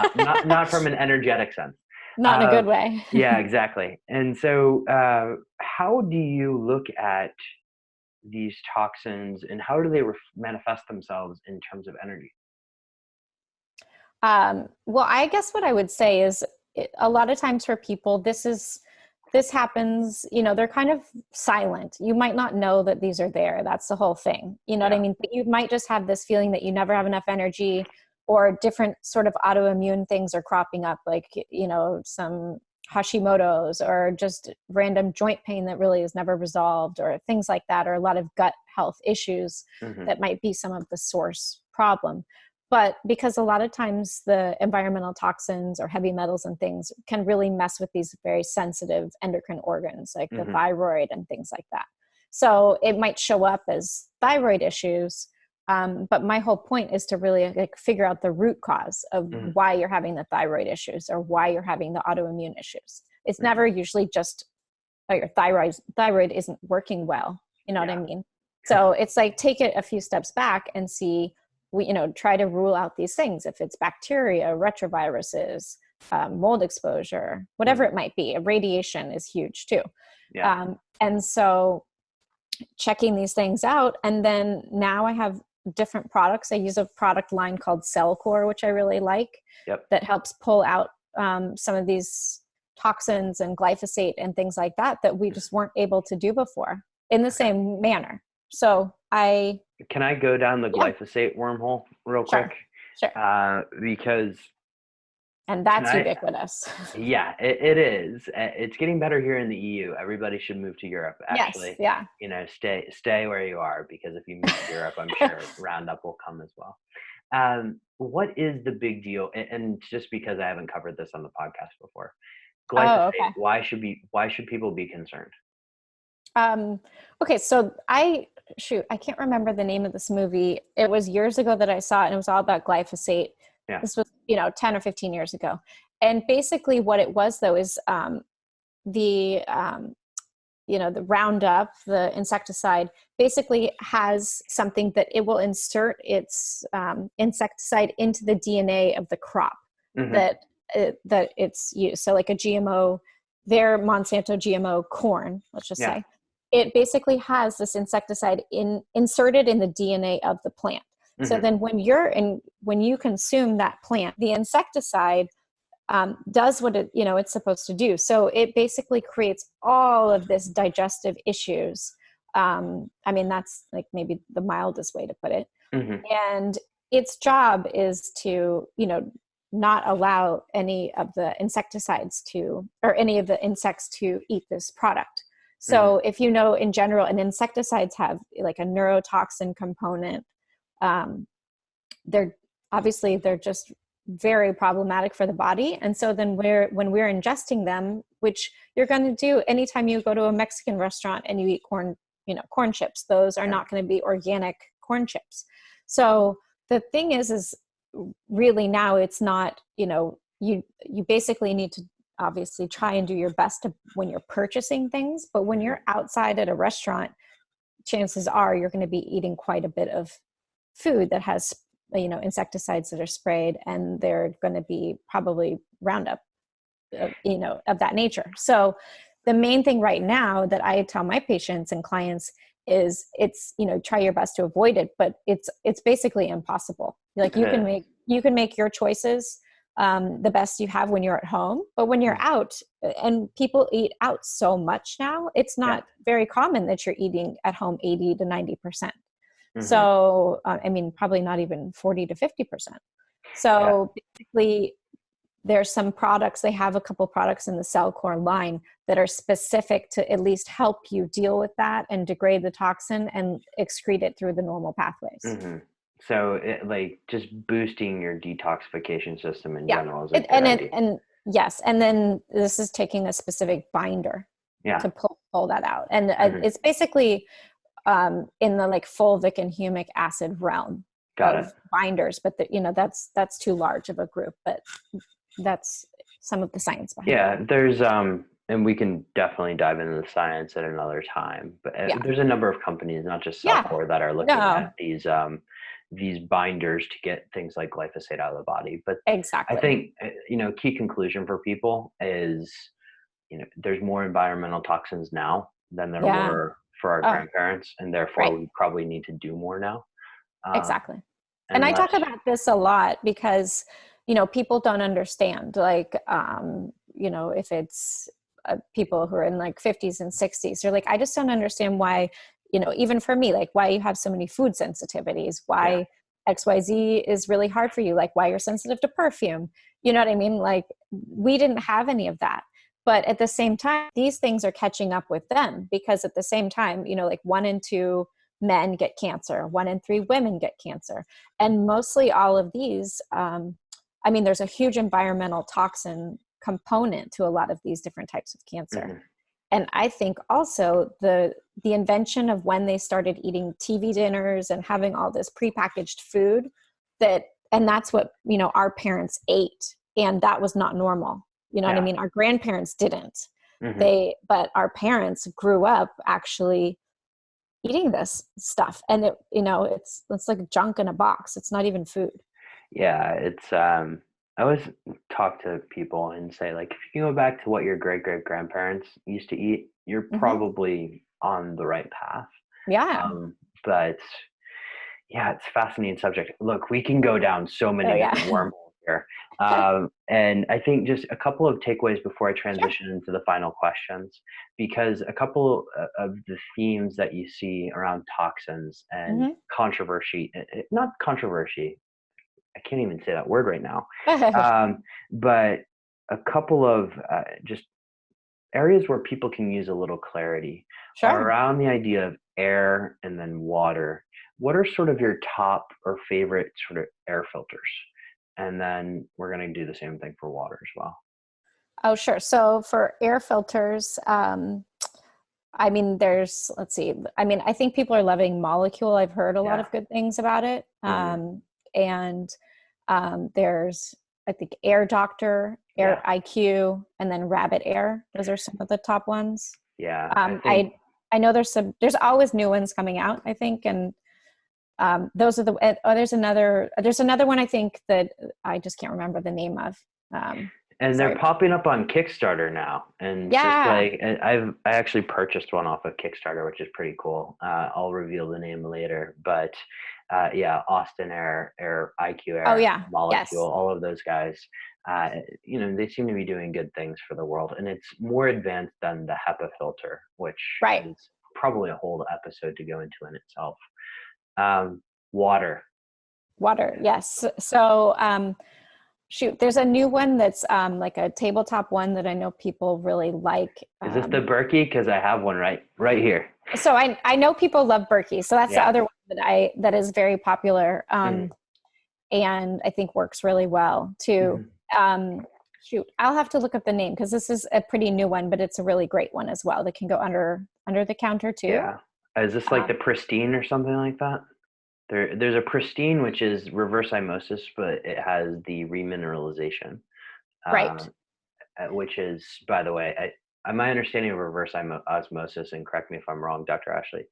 S1: not from an energetic sense.
S2: Not in a good way.
S1: Yeah, exactly. And so, how do you look at these toxins and how do they manifest themselves in terms of energy?
S2: Well, I guess what I would say is a lot of times for people, this happens, they're kind of silent. You might not know that these are there. That's the whole thing. You know what I mean? But you might just have this feeling that you never have enough energy, or different sort of autoimmune things are cropping up, like, some Hashimoto's, or just random joint pain that really is never resolved, or things like that, or a lot of gut health issues that might be some of the source problem. But because a lot of times the environmental toxins or heavy metals and things can really mess with these very sensitive endocrine organs, like the thyroid and things like that. So it might show up as thyroid issues. But my whole point is to really figure out the root cause of why you're having the thyroid issues or why you're having the autoimmune issues. It's never usually just, your thyroid isn't working well. You know what I mean? So it's like, take it a few steps back and see, try to rule out these things. If it's bacteria, retroviruses, mold exposure, whatever it might be, radiation is huge too. And so checking these things out. And then now I have different products. I use a product line called Cell Core, which I really like, that helps pull out some of these toxins and glyphosate and things like that we just weren't able to do before in the same manner. So
S1: can I go down the glyphosate wormhole real quick?
S2: Sure.
S1: Because
S2: and that's ubiquitous.
S1: Yeah, it is. It's getting better here in the EU. Everybody should move to Europe. Actually, stay where you are, because if you move to Europe, I'm sure Roundup will come as well. What is the big deal? And just because I haven't covered this on the podcast before, glyphosate. Why should people be concerned?
S2: Okay, so I can't remember the name of this movie. It was years ago that I saw it, and it was all about glyphosate. This was, 10 or 15 years ago. And basically what it was, though, is the Roundup, the insecticide, basically has something that it will insert its insecticide into the DNA of the crop that it's used. So like a GMO, their Monsanto GMO corn, let's just say, it basically has this insecticide inserted in the DNA of the plant. So then when you consume that plant, the insecticide does what it's supposed to do. So it basically creates all of this digestive issues. That's like maybe the mildest way to put it. And its job is to, not allow any of the insecticides or any of the insects to eat this product. So if you know, in general, and insecticides have like a neurotoxin component, they're just very problematic for the body. And so then when we're ingesting them, which you're going to do anytime you go to a Mexican restaurant and you eat corn, corn chips, those are not going to be organic corn chips. So the thing is really now it's not, you basically need to obviously try and do your best when you're purchasing things, but when you're outside at a restaurant, chances are you're going to be eating quite a bit of food that has insecticides that are sprayed, and they're going to be probably Roundup, of that nature. So the main thing right now that I tell my patients and clients is it's, try your best to avoid it, but it's basically impossible. Like you can make your choices the best you have when you're at home, but when you're out, and people eat out so much now, it's not very common that you're eating at home 80 to 90%. So, probably not even 40 to 50%. So basically there's some products, they have a couple products in the Cellcore line that are specific to at least help you deal with that and degrade the toxin and excrete it through the normal pathways.
S1: So like just boosting your detoxification system in general is a good idea.
S2: Yes. And then this is taking a specific binder to pull that out. And it's basically in the like fulvic and humic acid realm of binders, but that's too large of a group, but that's some of the science behind it.
S1: There's and we can definitely dive into the science at another time, but there's a number of companies, not just Cellcore, that are looking at these binders to get things like glyphosate out of the body. But I think key conclusion for people is there's more environmental toxins now than there were for our grandparents, and therefore we probably need to do more now.
S2: Exactly. And I talk about this a lot because, people don't understand, like, if it's people who are in like 50s and 60s, they're like, I just don't understand why, even for me, like why you have so many food sensitivities, why XYZ is really hard for you, like why you're sensitive to perfume. You know what I mean? Like we didn't have any of that. But at the same time, these things are catching up with them, because at the same time, like 1 in 2 men get cancer, 1 in 3 women get cancer. And mostly all of these, there's a huge environmental toxin component to a lot of these different types of cancer. And I think also the invention of when they started eating TV dinners and having all this prepackaged food, and that's what, our parents ate, and that was not normal. You know what I mean? Our grandparents didn't. But our parents grew up actually eating this stuff, and it's like junk in a box. It's not even food.
S1: Yeah, it's I always talk to people and say, like, if you go back to what your great grandparents used to eat, you're probably on the right path. But it's a fascinating subject. Look, we can go down so many different wormholes here. And I think just a couple of takeaways before I transition into the final questions, because a couple of the themes that you see around toxins and controversy, not controversy, I can't even say that word right now, but a couple of just areas where people can use a little clarity are around the idea of air and then water. What are sort of your top or favorite sort of air filters? And then we're going to do the same thing for water as well.
S2: Oh, sure. So for air filters, there's, let's see. I think people are loving Molecule. I've heard a lot of good things about it. And there's, I think, Air Doctor, Air IQ, and then Rabbit Air. Those are some of the top ones.
S1: Yeah.
S2: I know there's always new ones coming out, I think. And those are there's another one I think that I just can't remember the name of.
S1: And they're popping up on Kickstarter now, and just like I actually purchased one off of Kickstarter, which is pretty cool. I'll reveal the name later, but Austin Air IQ Air, Molecule, all of those guys. They seem to be doing good things for the world, and it's more advanced than the HEPA filter, which is probably a whole episode to go into in itself. Water,
S2: yes. So Shoot, there's a new one that's like a tabletop one that I know people really like.
S1: Is this the Berkey? Because I have one right here.
S2: So I know people love Berkey. So that's the
S1: Yeah.
S2: other one that is very popular,
S1: Mhm.
S2: and I think works really well too. Shoot, I'll have to look up the name because this is a pretty new one, but it's a really great one as well that can go under the counter too.
S1: Yeah. Is this like the Pristine or something like that? There's a Pristine, which is reverse osmosis, but it has the remineralization.
S2: Right.
S1: Which is, by the way, my understanding of reverse osmosis, and correct me if I'm wrong, Dr. Ashley,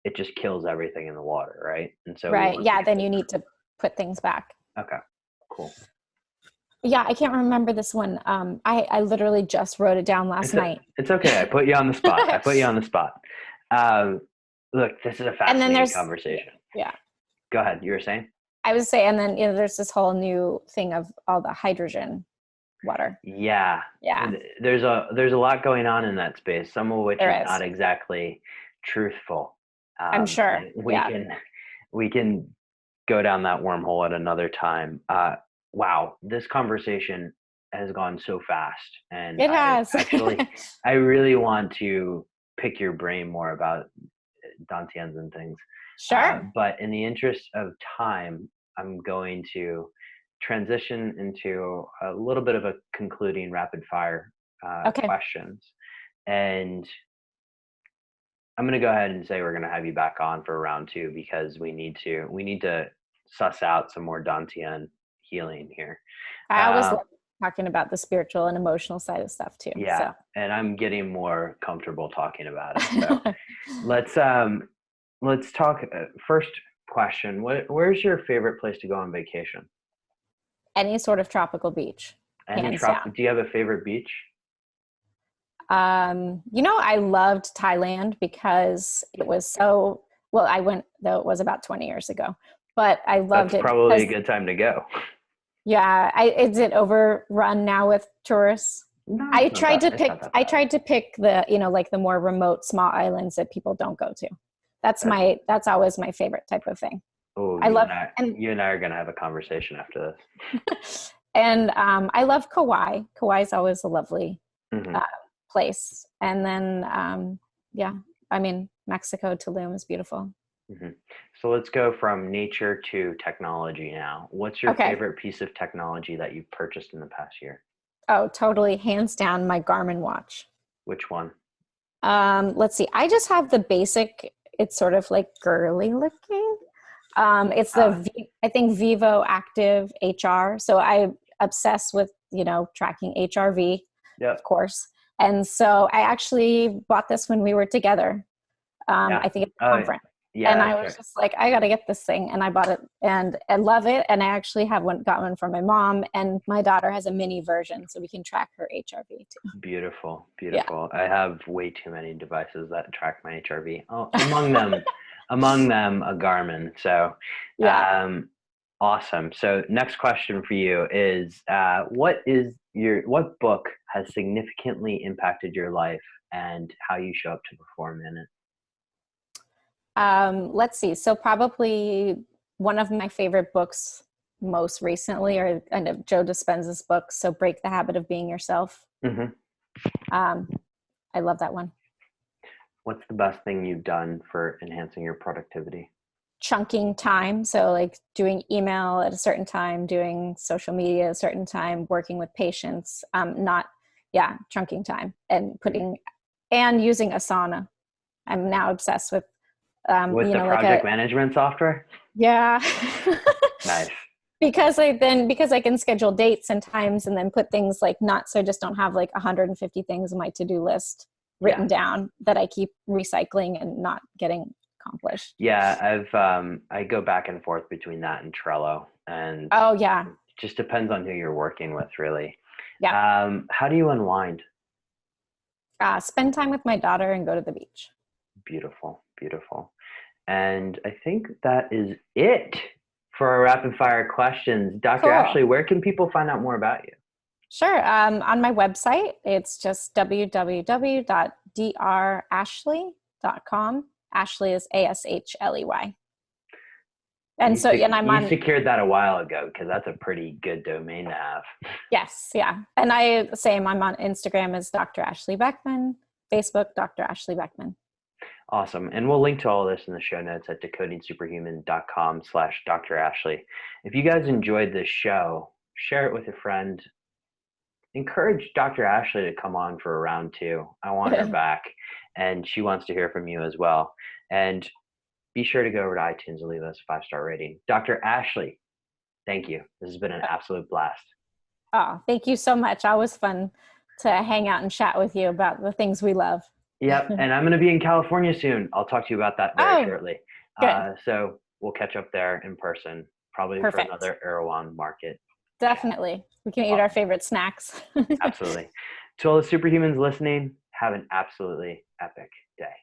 S1: it just kills everything in the water, right? And so
S2: right. Yeah. Then you need to put things back.
S1: Okay, cool.
S2: Yeah, I can't remember this one. I literally just wrote it down last night.
S1: It's okay. I put you on the spot. Look, this is a fascinating conversation.
S2: Yeah.
S1: Go ahead. You were saying?
S2: I would say, and then there's this whole new thing of all the hydrogen water.
S1: Yeah.
S2: Yeah.
S1: There's a lot going on in that space, some of which is not exactly truthful.
S2: I'm sure.
S1: We can go down that wormhole at another time. Wow, this conversation has gone so fast, and
S2: it has.
S1: I really want to pick your brain more about dantians and things.
S2: Sure.
S1: But in the interest of time, I'm going to transition into a little bit of a concluding rapid fire questions, and I'm going to go ahead and say we're going to have you back on for round 2 because we need to suss out some more dantian healing here.
S2: I always love talking about the spiritual and emotional side of stuff too.
S1: Yeah,
S2: so.
S1: And I'm getting more comfortable talking about it. So let's talk. First question: where's your favorite place to go on vacation?
S2: Any sort of tropical beach.
S1: Do you have a favorite beach?
S2: I loved Thailand because it was so well. I went, though it was about 20 years ago, but I loved it.
S1: That's probably a good time to go.
S2: Yeah, is it overrun now with tourists?
S1: No,
S2: I tried to pick the, like the more remote small islands that people don't go to. That's always my favorite type of thing.
S1: Oh, you and I are going to have a conversation after this.
S2: And I love Kauai. Kauai is always a lovely place. And then, Mexico, Tulum is beautiful.
S1: Mm-hmm. So let's go from nature to technology now. What's your favorite piece of technology that you've purchased in the past year? Oh,
S2: totally. Hands down, my Garmin watch.
S1: Which one?
S2: Let's see. I just have the basic, it's sort of like girly looking. It's the, I think Vivo Active HR. So I'm obsessed with, tracking HRV, of course. And so I actually bought this when we were together. I think at the conference. Yeah, and I was just like, I got to get this thing. And I bought it and I love it. And I actually got one from my mom, and my daughter has a mini version so we can track her HRV too.
S1: Beautiful. Yeah. I have way too many devices that track my HRV. Oh, among them a Garmin. So, awesome. So next question for you is, what book has significantly impacted your life and how you show up to perform in it?
S2: Let's see. So probably one of my favorite books most recently are kind of Joe Dispenza's books. So Break the Habit of Being Yourself. Mm-hmm. I love that one.
S1: What's the best thing you've done for enhancing your productivity?
S2: Chunking time. So like doing email at a certain time, doing social media at a certain time, working with patients, chunking time and using Asana. I'm now obsessed with
S1: the project management software?
S2: Yeah.
S1: Nice.
S2: Because I can schedule dates and times and then put things like so I just don't have like 150 things on my to-do list written down that I keep recycling and not getting accomplished.
S1: Yeah, I go back and forth between that and Trello, and it just depends on who you're working with, really. Yeah. How do you unwind?
S2: Spend time with my daughter and go to the beach.
S1: Beautiful. And I think that is it for our rapid fire questions. Dr. Ashley, where can people find out more about you?
S2: Sure. On my website, it's just www.drashley.com. Ashley is ASHLEY. And so, and I'm
S1: you
S2: on,
S1: secured that a while ago because that's a pretty good domain to have.
S2: yes, yeah. And I'm on Instagram as Dr. Ashley Beckman, Facebook, Dr. Ashley Beckman.
S1: Awesome. And we'll link to all this in the show notes at decodingsuperhuman.com/Dr. Ashley. If you guys enjoyed this show, share it with a friend. Encourage Dr. Ashley to come on for a round 2. I want her back, and she wants to hear from you as well. And be sure to go over to iTunes and leave us a 5-star rating. Dr. Ashley, thank you. This has been an absolute blast.
S2: Oh, thank you so much. Always fun to hang out and chat with you about the things we love.
S1: Yep. And I'm going to be in California soon. I'll talk to you about that very shortly. So we'll catch up there in person, probably for another Erewhon market.
S2: Definitely. We can eat our favorite snacks.
S1: Absolutely. To all the superhumans listening, have an absolutely epic day.